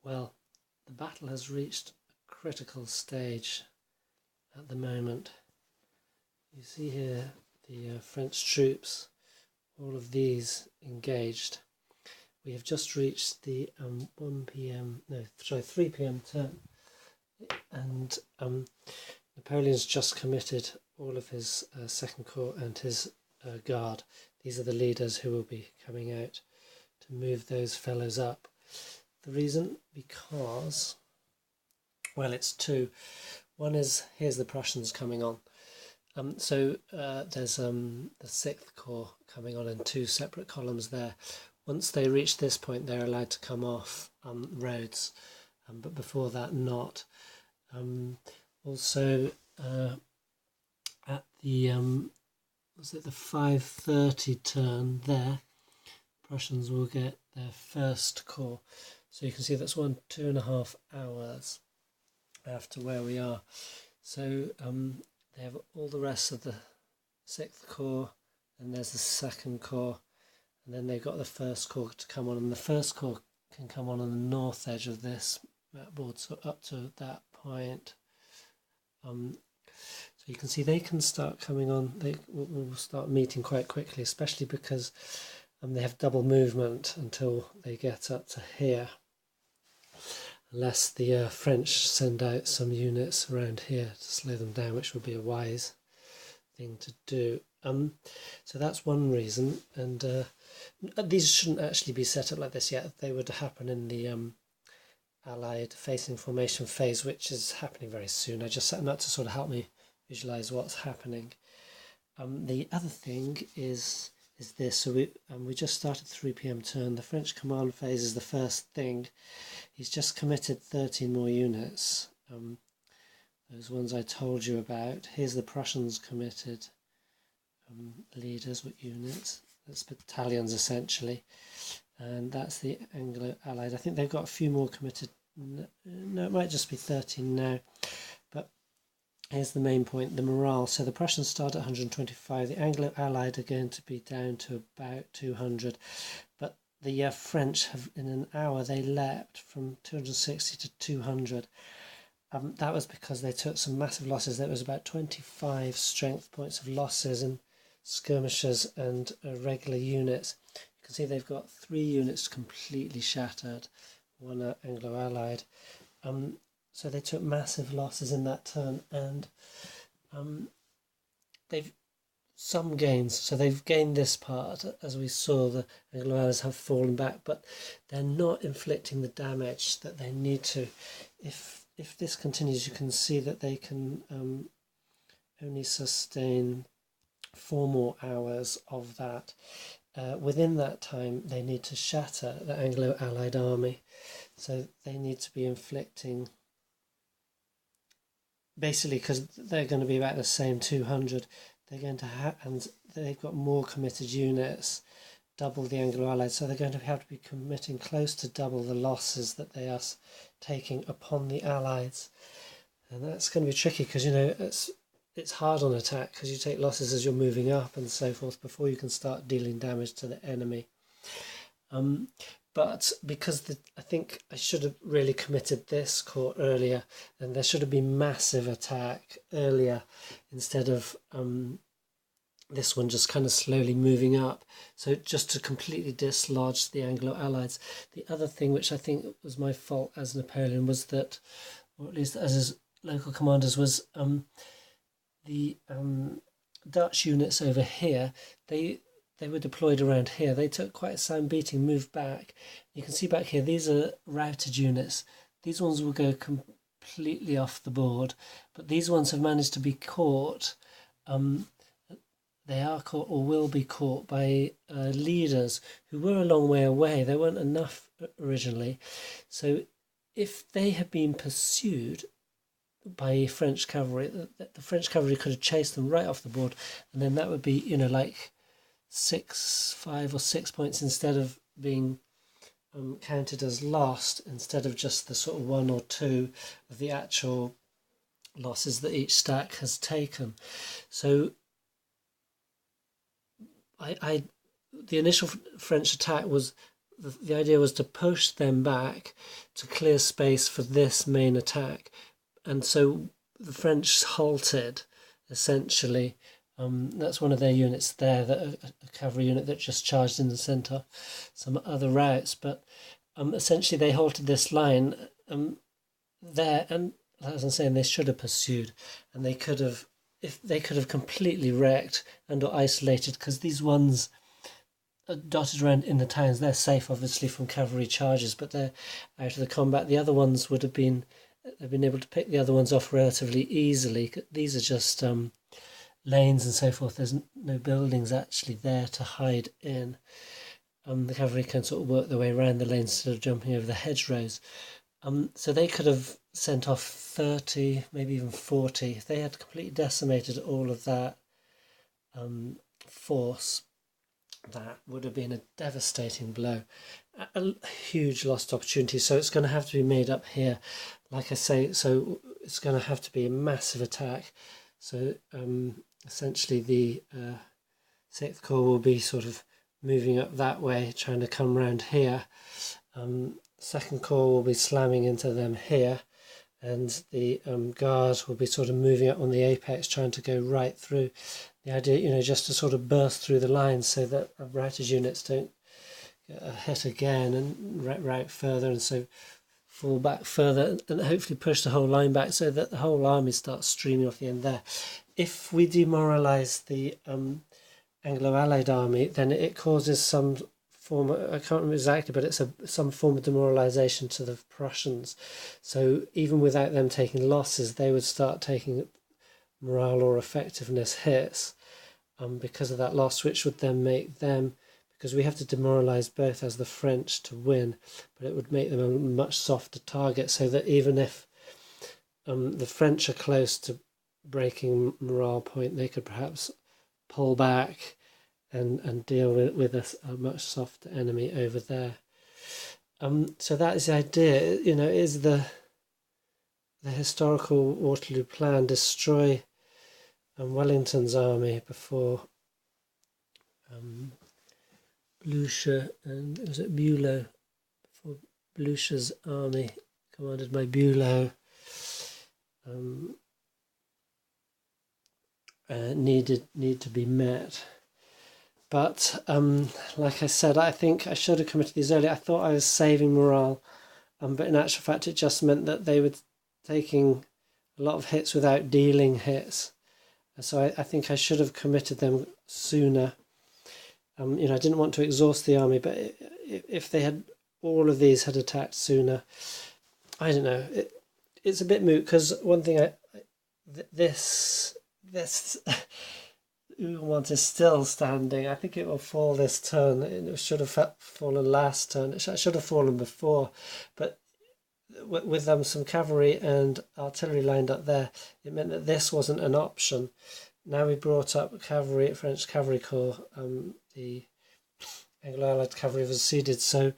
Well, the battle has reached a critical stage at the moment. You see here the French troops, all of these engaged. We have just reached the 3 p.m. turn, and Napoleon's just committed all of his Second Corps and his guard. These are the leaders who will be coming out to move those fellows up. The reason, because, well, it's two. One is, here's the Prussians coming on. So there's the 6th Corps coming on in two separate columns there. Once they reach this point, they're allowed to come off roads, but before that, not. Also, at the was it the 5:30 turn there, Prussians will get their 1st Corps. So you can see that's 2.5 hours after where we are. So they have all the rest of the 6th Corps, and there's the 2nd Corps, and then they've got the 1st Corps to come on, and the 1st Corps can come on the north edge of this map board, so up to that point. So you can see they can start coming on, they will start meeting quite quickly, especially because they have double movement until they get up to here, unless the French send out some units around here to slow them down, which would be a wise thing to do. So that's one reason, and these shouldn't actually be set up like this yet. They would happen in the Allied facing formation phase, which is happening very soon. I just set them up to sort of help me visualize what's happening. The other thing is this. So we just started 3 p.m. turn. The French command phase is the first thing. He's just committed 13 more units. Those ones I told you about. Here's the Prussians committed leaders with units. That's battalions essentially. And that's the Anglo-Allied. I think they've got a few more committed. No, it might just be 13 now. But here's the main point, the morale. So the Prussians start at 125. The Anglo-Allied are going to be down to about 200. But the French have, in an hour, they leapt from 260 to 200. That was because they took some massive losses. There was about 25 strength points of losses in skirmishers and regular units. You can see they've got 3 units completely shattered, one Anglo-Allied. So they took massive losses in that turn, and they've some gains. So they've gained this part, as we saw. The Anglo-Allies have fallen back, but they're not inflicting the damage that they need to. If this continues, you can see that they can only sustain 4 more hours of that. Within that time, they need to shatter the Anglo-Allied army. So they need to be inflicting, basically, because they're going to be about the same 200, they're going to have, and they've got more committed units, double the Anglo-Allied, so they're going to have to be committing close to double the losses that they are taking upon the Allies. And that's going to be tricky, because, you know, it's hard on attack, because you take losses as you're moving up and so forth before you can start dealing damage to the enemy. But because I think I should have really committed this corps earlier, and there should have been massive attack earlier instead of this one just kind of slowly moving up. So just to completely dislodge the Anglo-Allies. The other thing which I think was my fault as Napoleon was that, or at least as his local commanders, was the Dutch units over here, they were deployed around here. They took quite a sound beating, moved back. You can see back here, these are routed units. These ones will go completely off the board, but these ones have managed to be caught. They are caught or will be caught by leaders who were a long way away. There weren't enough originally. So if they had been pursued by French cavalry, the French cavalry could have chased them right off the board, and then that would be, you know, like 5 or 6 points instead of being counted as lost, instead of just the sort of 1 or 2 of the actual losses that each stack has taken. So the initial French attack was the idea was to push them back to clear space for this main attack. And so the French halted, essentially. That's one of their units there, a cavalry unit that just charged in the centre, some other routes. But essentially they halted this line there, and as I'm saying, they should have pursued, and they could have, if they could have completely wrecked and or isolated, because these ones dotted around in the towns, they're safe obviously from cavalry charges, but they're out of the combat. The other ones would have been, they've been able to pick the other ones off relatively easily. These are just lanes and so forth. There's no buildings actually there to hide in. The cavalry can sort of work their way around the lanes instead of jumping over the hedgerows. So they could have sent off 30, maybe even 40. If they had completely decimated all of that force, that would have been a devastating blow. A huge lost opportunity. So it's going to have to be made up here. Like I say, so it's going to have to be a massive attack. So essentially the 6th Corps will be sort of moving up that way, trying to come round here. 2nd Corps will be slamming into them here, and the Guard will be sort of moving up on the apex, trying to go right through. The idea, just to sort of burst through the lines so that routed units don't get a hit again and route further, and so fall back further and hopefully push the whole line back so that the whole army starts streaming off the end there. If we demoralise the Anglo-Allied army, then it causes some form, I can't remember exactly, but it's some form of demoralisation to the Prussians. So even without them taking losses, they would start taking morale or effectiveness hits because of that loss, which would then make them, because we have to demoralise both as the French to win, but it would make them a much softer target, so that even if the French are close to breaking morale point, they could perhaps pull back and deal with a much softer enemy over there. So that is the idea, is the historical Waterloo plan: destroy Wellington's army before Blucher, and was it Bülow? Before Blucher's army, commanded by Bülow, need to be met. But like I said, I think I should have committed these earlier. I thought I was saving morale, but in actual fact it just meant that they were taking a lot of hits without dealing hits. So I think I should have committed them sooner. I didn't want to exhaust the army, but if they had, all of these had attacked sooner, I don't know. It's a bit moot, because one thing this Ougomont is still standing. I think it will fall this turn. It should have fallen last turn. It should have fallen before, but with some cavalry and artillery lined up there, it meant that this wasn't an option. Now we brought up cavalry, French Cavalry Corps, the Anglo-Allied cavalry was ceded, so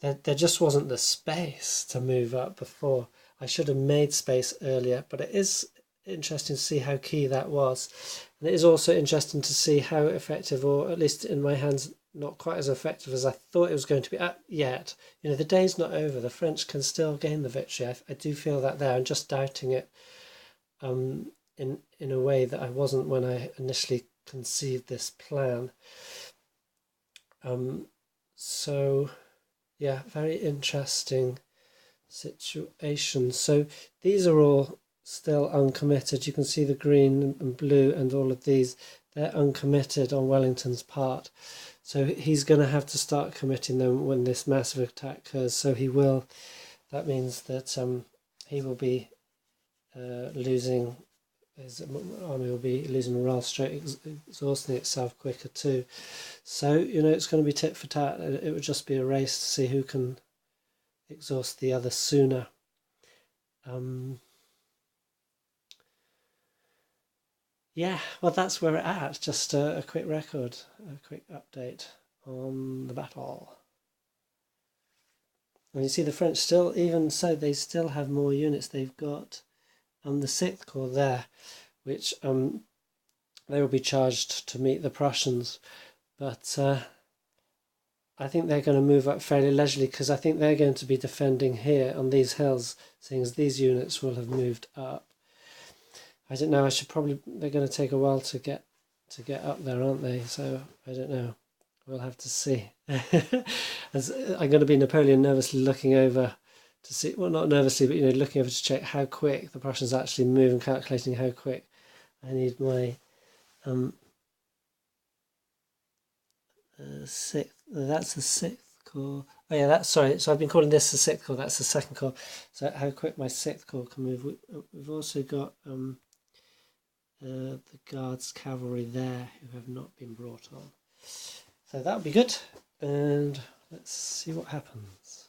there just wasn't the space to move up before. I should have made space earlier, but it is interesting to see how key that was. And it is also interesting to see how effective, or at least in my hands, not quite as effective as I thought it was going to be yet. The day's not over. The French can still gain the victory. I do feel that there. I'm just doubting it in a way that I wasn't when I initially conceived this plan. So yeah, very interesting situation. So these are all still uncommitted. You can see the green and blue and all of these, they're uncommitted on Wellington's part. So he's going to have to start committing them when this massive attack occurs. So he will. That means that he will be losing, his army will be losing morale, straight exhausting itself quicker too. So, it's going to be tit for tat. It would just be a race to see who can exhaust the other sooner. Yeah, well, that's where we're at. Just a quick record, a quick update on the battle. And you see the French still, even so, they still have more units. They've got the 6th Corps there, which they will be charged to meet the Prussians. But I think they're going to move up fairly leisurely, because I think they're going to be defending here on these hills, seeing as these units will have moved up. I don't know. They're going to take a while to get up there, aren't they? So I don't know. We'll have to see. As I'm going to be Napoleon nervously looking over to see, well, not nervously, but looking over to check how quick the Prussians actually move and calculating how quick. I need my sixth. That's the sixth corps. Oh yeah, that's sorry. So I've been calling this the sixth corps. That's the second corps. So how quick my sixth corps can move. We've also got the Guards cavalry there who have not been brought on. So that'll be good, and let's see what happens.